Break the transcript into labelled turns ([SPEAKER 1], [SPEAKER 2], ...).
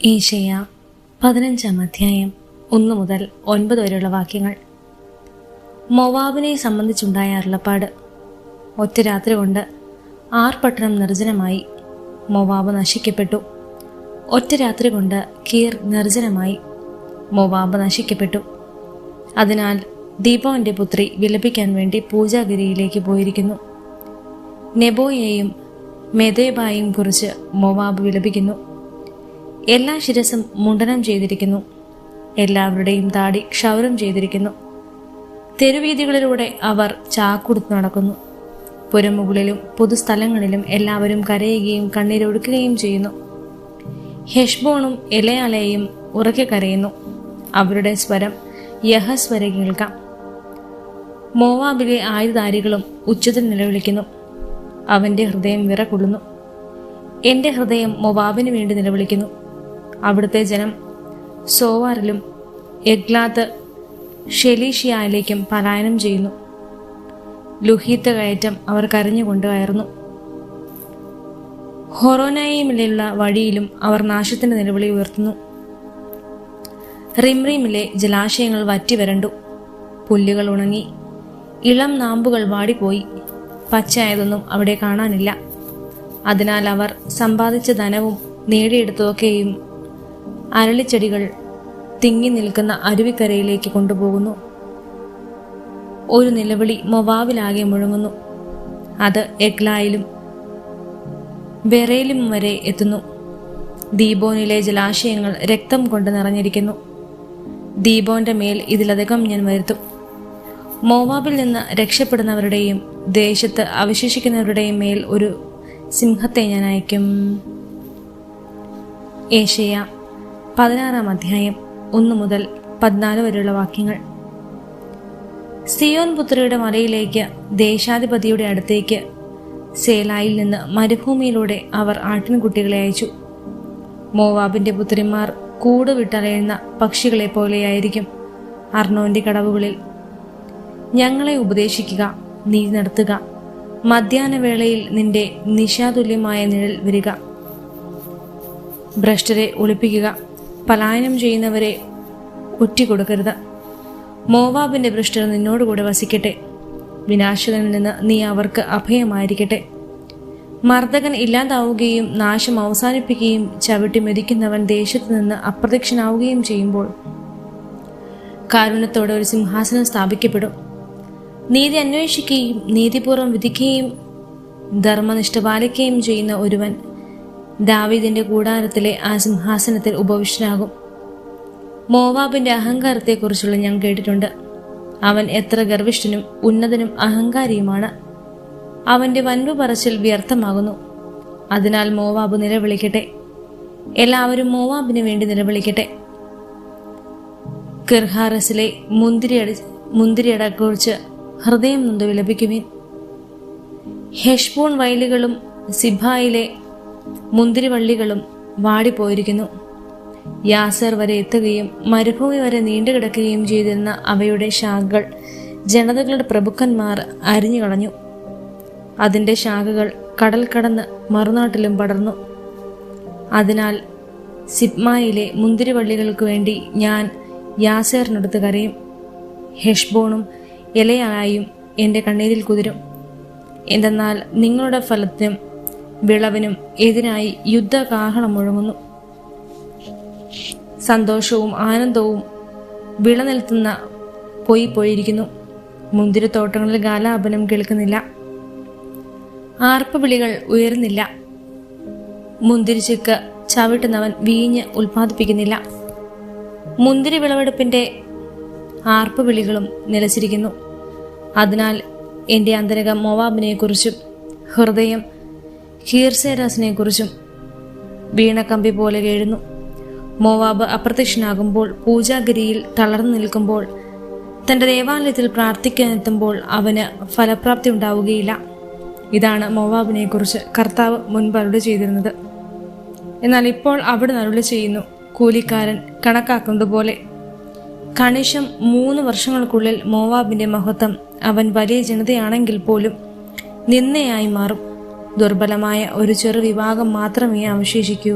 [SPEAKER 1] ഏശയ്യാ 15 അധ്യായം 1 മുതൽ 9 വരെയുള്ള വാക്യങ്ങൾ. മോവാബിനെ സംബന്ധിച്ചുണ്ടായ അരുളപ്പാട്. ഒറ്റ രാത്രി കൊണ്ട് പട്ടണം നിർജ്ജനമായി, മോവാബ് നശിക്കപ്പെട്ടു. ഒറ്റ രാത്രി കൊണ്ട് കീർ നിർജ്ജനമായി, മോവാബ് നശിക്കപ്പെട്ടു. അതിനാൽ ദീബോന്റെ പുത്രി വിലപിക്കാൻ വേണ്ടി പൂജാഗിരിയിലേക്ക് പോയിരിക്കുന്നു. നെബോയെയും മെദേബായും കുറിച്ച് മോവാബ് വിലപിക്കുന്നു. എല്ലാ ശിരസും മുണ്ടനം ചെയ്തിരിക്കുന്നു, എല്ലാവരുടെയും താടി ക്ഷൗരം ചെയ്തിരിക്കുന്നു. തെരുവീതികളിലൂടെ അവർ ചാക്കുടുത്ത് നടക്കുന്നു. പുരമുകളിലും പൊതുസ്ഥലങ്ങളിലും എല്ലാവരും കരയുകയും കണ്ണീരൊഴുക്കുകയും ചെയ്യുന്നു. ഹെഷ്ബോണും എലയാലയും ഉറക്കെ കരയുന്നു, അവരുടെ സ്വരം യഹസ്വരെ കേൾക്കാം. മോവാബിലെ ആയുധാരികളും ഉച്ചത്തിൽ നിലവിളിക്കുന്നു, അവന്റെ ഹൃദയം വിറകൊള്ളുന്നു. എന്റെ ഹൃദയം മോവാബിന് വേണ്ടി നിലവിളിക്കുന്നു. അവിടുത്തെ ജനം സോവാറിലും എഗ്ലാത്ത് ഷെലീഷിയയിലേക്കും പലായനം ചെയ്യുന്നു. ലുഹീത്ത് കയറ്റം അവർ കരഞ്ഞുകൊണ്ട് കയറുന്നു. ഹൊറോനയിമിലുള്ള വഴിയിലും അവർ നാശത്തിന്റെ നിലവിളി ഉയർത്തുന്നു. റിംറീമിലെ ജലാശയങ്ങൾ വറ്റിവരണ്ടു, പുല്ലുകൾ ഉണങ്ങി, ഇളം നാമ്പുകൾ വാടിപ്പോയി, പച്ചയായതൊന്നും അവിടെ കാണാനില്ല. അതിനാൽ അവർ സമ്പാദിച്ച ധനവും നേടിയെടുത്തതൊക്കെയും അരളിച്ചെടികൾ തിങ്ങി നിൽക്കുന്ന അരുവിക്കരയിലേക്ക് കൊണ്ടുപോകുന്നു. ഒരു നിലവിളി മൊവാബിലാകെ മുഴങ്ങുന്നു. അത് എഗ്ലായിലും ബെറേലും വരെ എത്തുന്നു. ദീബോനിലെ ജലാശയങ്ങൾ രക്തം കൊണ്ട് നിറഞ്ഞിരിക്കുന്നു. ദീബോന്റെ മേൽ ഇതിലധികം ഞാൻ വരുത്തും. മോവാബിൽ നിന്ന് രക്ഷപ്പെടുന്നവരുടെയും ദേശത്ത് അവശേഷിക്കുന്നവരുടെയും മേൽ ഒരു സിംഹത്തെ ഞാൻ അയക്കും. ഏശയ്യാ 16 അധ്യായം 1 മുതൽ 14 വരെയുള്ള വാക്യങ്ങൾ. സിയോൻ പുത്രിയുടെ മലയിലേക്ക്, ദേശാധിപതിയുടെ അടുത്തേക്ക്, സേലായിൽ നിന്ന് മരുഭൂമിയിലൂടെ അവർ ആട്ടിൻകുട്ടികളെ അയച്ചു. മോവാബിന്റെ പുത്രിമാർ കൂട് വിട്ടലയുന്ന പക്ഷികളെ പോലെയായിരിക്കും അർണോന്റെ കടവുകളിൽ. ഞങ്ങളെ ഉപദേശിക്കുക, നീതി നടത്തുക, മധ്യാഹ്നവേളയിൽ നിന്റെ നിശാതുല്യമായ നിഴൽ വരിക. ഭ്രഷ്ടരെ ഒളിപ്പിക്കുക, പലായനം ചെയ്യുന്നവരെ ഒറ്റിക്കൊടുക്കരുത്. മോവാബിന്റെ ഭ്രഷ്ടർ നിന്നോടുകൂടെ വസിക്കട്ടെ, വിനാശകനിൽ നിന്ന് നീ അവർക്ക് അഭയമായിരിക്കട്ടെ. മർദ്ദകൻ ഇല്ലാതാവുകയും നാശം അവസാനിപ്പിക്കുകയും ചവിട്ടി മെതിക്കുന്നവൻ ദേശത്ത് നിന്ന് അപ്രത്യക്ഷനാവുകയും ചെയ്യുമ്പോൾ കാരുണ്യത്തോടെ ഒരു സിംഹാസനം സ്ഥാപിക്കപ്പെടും. നീതി അന്വേഷിക്കുകയും നീതിപൂർവ്വം വിധിക്കുകയും ധർമ്മനിഷ്ഠ പാലിക്കുകയും ചെയ്യുന്ന ഒരുവൻ ദാവീദിന്റെ കൂടാരത്തിലെ ആ സിംഹാസനത്തിൽ ഉപവിഷ്ടനാകും. മോവാബിന്റെ അഹങ്കാരത്തെക്കുറിച്ചുള്ള ഞാൻ കേട്ടിട്ടുണ്ട്. അവൻ എത്ര ഗർവിഷ്ഠനും ഉന്നതനും അഹങ്കാരിയുമാണ്. അവന്റെ വൻപു പറച്ചിൽ വ്യർത്ഥമാകുന്നു. അതിനാൽ മോവാബ് നിലവിളിക്കട്ടെ, എല്ലാവരും മോവാബിന് വേണ്ടി നിലവിളിക്കട്ടെ. കിർഹാരസിലെ മുന്തിരിയടക്കുറിച്ച് ഹൃദയം നൊന്ത് വിലപിക്കുവിൻ. ഹെഷ്ബോൺ വയലുകളും സിബായിലെ മുന്തിരിവള്ളികളും വാടിപ്പോയിരിക്കുന്നു. യാസർ വരെ എത്തുകയും മരുഭൂമി വരെ നീണ്ടുകിടക്കുകയും ചെയ്തിരുന്ന അവയുടെ ശാഖകൾ ജനതകളുടെ പ്രഭുക്കന്മാർ അരിഞ്ഞു കളഞ്ഞു. അതിൻ്റെ ശാഖകൾ കടൽ കടന്ന് മറുനാട്ടിലും പടർന്നു. അതിനാൽ സിബ്മായിലെ മുന്തിരിവള്ളികൾക്ക് വേണ്ടി ഞാൻ യാസേറിനടുത്ത് കരയും. ഹെഷ്ബോണും എലയായും എൻ്റെ കണ്ണീരിൽ കുതിരും. എന്തെന്നാൽ നിങ്ങളുടെ ഫലത്തിനും വിളവിനും എതിരായി യുദ്ധകാഹളം മുഴങ്ങുന്നു. സന്തോഷവും ആനന്ദവും വിളനിൽത്തുന്ന പോയിരിക്കുന്നു. മുന്തിരിത്തോട്ടങ്ങളിൽ ഗാലാപനം കേൾക്കുന്നില്ല, ആർപ്പുവിളികൾ ഉയരുന്നില്ല. മുന്തിരിച്ചക്ക് ചവിട്ടുന്നവൻ വീഞ്ഞ് ഉൽപ്പാദിപ്പിക്കുന്നില്ല. മുന്തിരി വിളവെടുപ്പിന്റെ ആർപ്പുവിളികളും നിലച്ചിരിക്കുന്നു. അതിനാൽ എൻ്റെ അന്തരംഗം മോവാബിനെക്കുറിച്ചും ഹൃദയം കീർസേരാസിനെ കുറിച്ചും വീണക്കമ്പി പോലെ കേഴുന്നു. മോവാബ് അപ്രത്യക്ഷനാകുമ്പോൾ, പൂജാഗിരിയിൽ തളർന്നു നിൽക്കുമ്പോൾ, തന്റെ ദേവാലയത്തിൽ പ്രാർത്ഥിക്കാനെത്തുമ്പോൾ അവന് ഫലപ്രാപ്തി ഉണ്ടാവുകയില്ല. ഇതാണ് മോവാബിനെ കുറിച്ച് കർത്താവ് മുൻപ് അരുളി ചെയ്തിരുന്നത്. എന്നാൽ ഇപ്പോൾ അവിടുന്ന് അരുളി ചെയ്യുന്നു, കൂലിക്കാരൻ കണക്കാക്കുന്നത് പോലെ. കണിശം 3 വർഷങ്ങൾക്കുള്ളിൽ മോവാബിന്റെ മഹത്വം, അവൻ വലിയ ജനതയാണെങ്കിൽ പോലും, നിന്ദയായി മാറും. ദുർബലമായ ഒരു ചെറു വിഭാഗം മാത്രമേ അവശേഷിക്കൂ.